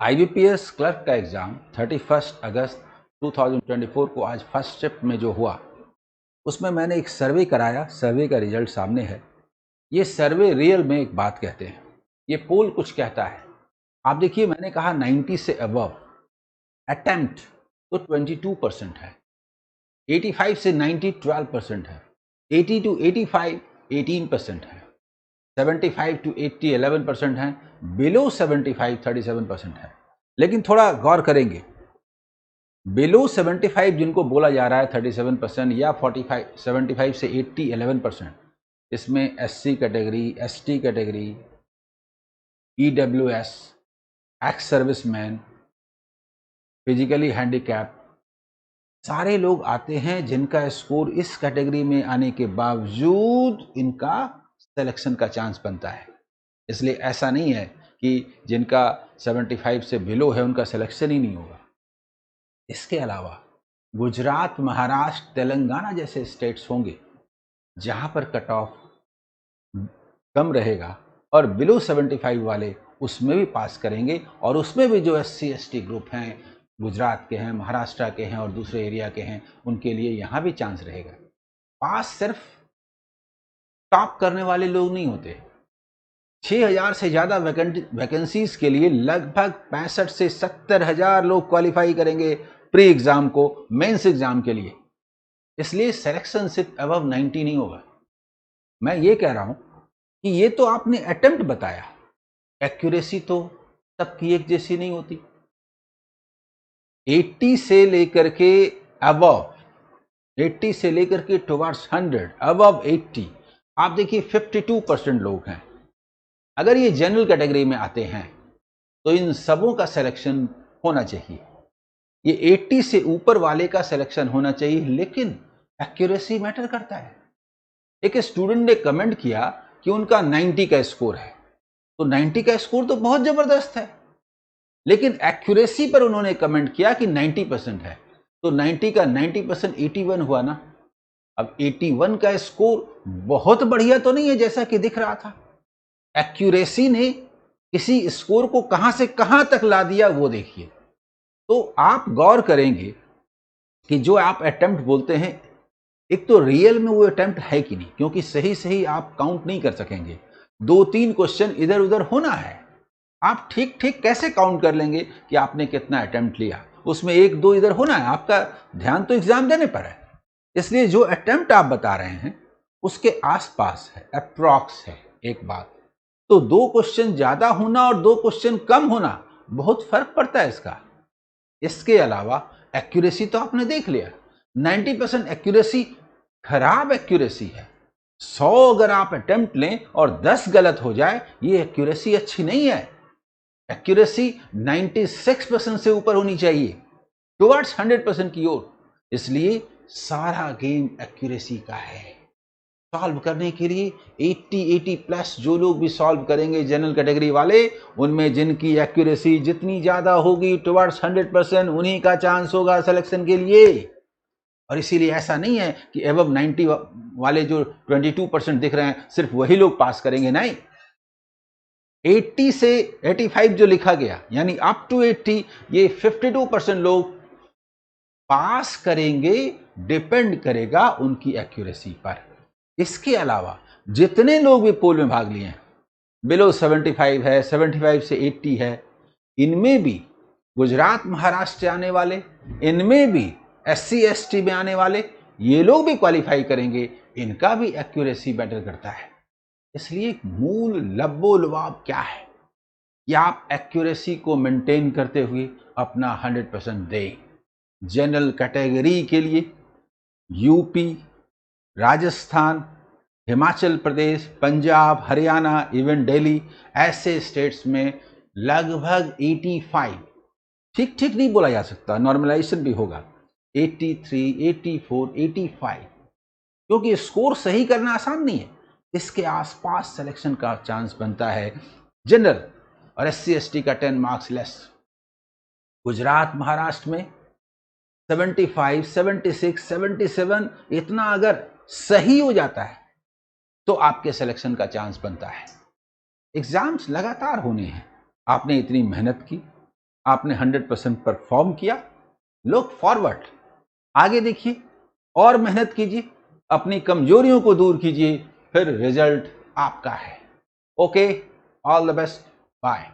IBPS clerk का exam 31 अगस्त 2024 को आज फर्स्ट शिफ्ट में जो हुआ उसमें मैंने एक सर्वे कराया। सर्वे का रिजल्ट सामने है। ये सर्वे रियल में एक बात कहते हैं। ये पोल कुछ कहता है। आप देखिए, मैंने कहा 90 से अबव अटेम्प्ट तो 22% है, 85 से 90 12% है, 80 to 85 18% है, 75 to 80 11% है, बिलो 75 37% है। लेकिन थोड़ा गौर करेंगे, बिलो 75 जिनको बोला जा रहा है 37% या 45 75 से 80 11%, इसमें SC category, ST category, EWS, ex serviceman, physically handicap, सारे लोग आते हैं जिनका स्कोर इस कैटेगरी में आने के बावजूद इनका सिलेक्शन का चांस बनता है। इसलिए ऐसा नहीं है कि जिनका 75 से बिलो है उनका सिलेक्शन ही नहीं होगा। इसके अलावा गुजरात, महाराष्ट्र, तेलंगाना जैसे स्टेट्स होंगे जहां पर कट ऑफ कम रहेगा और बिलो 75 वाले उसमें भी पास करेंगे, और उसमें भी जो एससी एसटी ग्रुप हैं, गुजरात के हैं, महाराष्ट्र के हैं और दूसरे एरिया के हैं, उनके लिए यहाँ भी चांस रहेगा। पास सिर्फ टॉप करने वाले लोग नहीं होते। 6000 से ज़्यादा वैकेंसीज के लिए लगभग 65 से 70,000 लोग क्वालिफाई करेंगे प्री एग्जाम को, मेंस एग्जाम के लिए। इसलिए सिलेक्शन सिर्फ अबव 90 नहीं होगा। मैं ये कह रहा हूं कि ये तो आपने अटेम्प्ट बताया, एक्यूरेसी तो सबकी एक जैसी नहीं होती। 80 से लेकर के अबव, 80 से लेकर के टुवर्ड्स 100, अबव 80, आप देखिए 52% लोग हैं। अगर ये जनरल कैटेगरी में आते हैं तो इन सबों का सिलेक्शन होना चाहिए। ये 80 से ऊपर वाले का सिलेक्शन होना चाहिए, लेकिन एक्यूरेसी मैटर करता है। एक स्टूडेंट ने कमेंट किया कि उनका 90 का स्कोर है, तो 90 का स्कोर तो बहुत जबरदस्त है, लेकिन एक्यूरेसी पर उन्होंने कमेंट किया कि 90% है, तो 90 का 90% 81 हुआ ना। अब 81 का स्कोर बहुत बढ़िया तो नहीं है जैसा कि दिख रहा था। एक्यूरेसी ने किसी स्कोर को कहां से कहां तक ला दिया वो देखिए। तो आप गौर करेंगे कि जो आप अटेम्प्ट बोलते हैं, एक तो रियल में वो अटेम्प्ट है कि नहीं, क्योंकि सही सही आप काउंट नहीं कर सकेंगे। 2-3 क्वेश्चन इधर उधर होना है। आप ठीक ठीक कैसे काउंट कर लेंगे कि आपने कितना अटेम्प्ट लिया? उसमें 1-2 इधर होना है। आपका ध्यान तो एग्जाम देने पर है। इसलिए जो अटेम्प्ट आप बता रहे हैं उसके आसपास है, अप्रॉक्स है एक बात। तो 2 क्वेश्चन ज्यादा होना और 2 क्वेश्चन कम होना, बहुत फर्क पड़ता है इसका। इसके अलावा एक्यूरेसी तो आपने देख लिया, 90% एक्यूरेसी खराब एक्यूरेसी है। 100 अगर आप अटेम्प्ट लें और 10 गलत हो जाए, ये एक्यूरेसी अच्छी नहीं है। एक्यूरेसी 96% से ऊपर होनी चाहिए, टुवर्ड्स 100% की ओर। इसलिए सारा गेम एक्यूरेसी का है। सॉल्व करने के लिए 80 प्लस जो लोग भी सॉल्व करेंगे जनरल कैटेगरी वाले, उनमें जिनकी एक्यूरेसी जितनी ज्यादा होगी टुवर्ड्स 100%, उन्हीं का चांस होगा सिलेक्शन के लिए। और इसीलिए ऐसा नहीं है कि एबव 90 वाले जो 22% दिख रहे हैं सिर्फ वही लोग पास करेंगे, नहीं। 80 से 85 जो लिखा गया, यानी अप टू 80, ये 52% लोग पास करेंगे, डिपेंड करेगा उनकी एक्यूरेसी पर। इसके अलावा जितने लोग भी पोल में भाग लिए हैं, बिलो 75 है, 75 से 80 है, इनमें भी गुजरात, महाराष्ट्र से आने वाले, इनमें भी एससी एसटी में आने वाले, ये लोग भी क्वालिफाई करेंगे। इनका भी एक्यूरेसी मैटर करता है। इसलिए मूल लब्बो लुबाब क्या है कि आप एक्यूरेसी को मेंटेन करते हुए अपना 100% दें। जनरल कैटेगरी के लिए यूपी, राजस्थान, हिमाचल प्रदेश, पंजाब, हरियाणा, इवन दिल्ली, ऐसे स्टेट्स में लगभग 85, ठीक ठीक नहीं बोला जा सकता, नॉर्मलाइजेशन भी होगा, 83, 84, 85, क्योंकि स्कोर सही करना आसान नहीं है। इसके आसपास सिलेक्शन का चांस बनता है। जनरल और एससी एसटी का 10 मार्क्स लेस। गुजरात, महाराष्ट्र में 75, 76, 77, इतना अगर सही हो जाता है तो आपके सिलेक्शन का चांस बनता है। एग्जाम्स लगातार होने हैं। आपने इतनी मेहनत की, आपने 100% परफॉर्म किया। लुक फॉरवर्ड, आगे देखिए और मेहनत कीजिए, अपनी कमजोरियों को दूर कीजिए, फिर रिजल्ट आपका है। Okay, all the best, bye.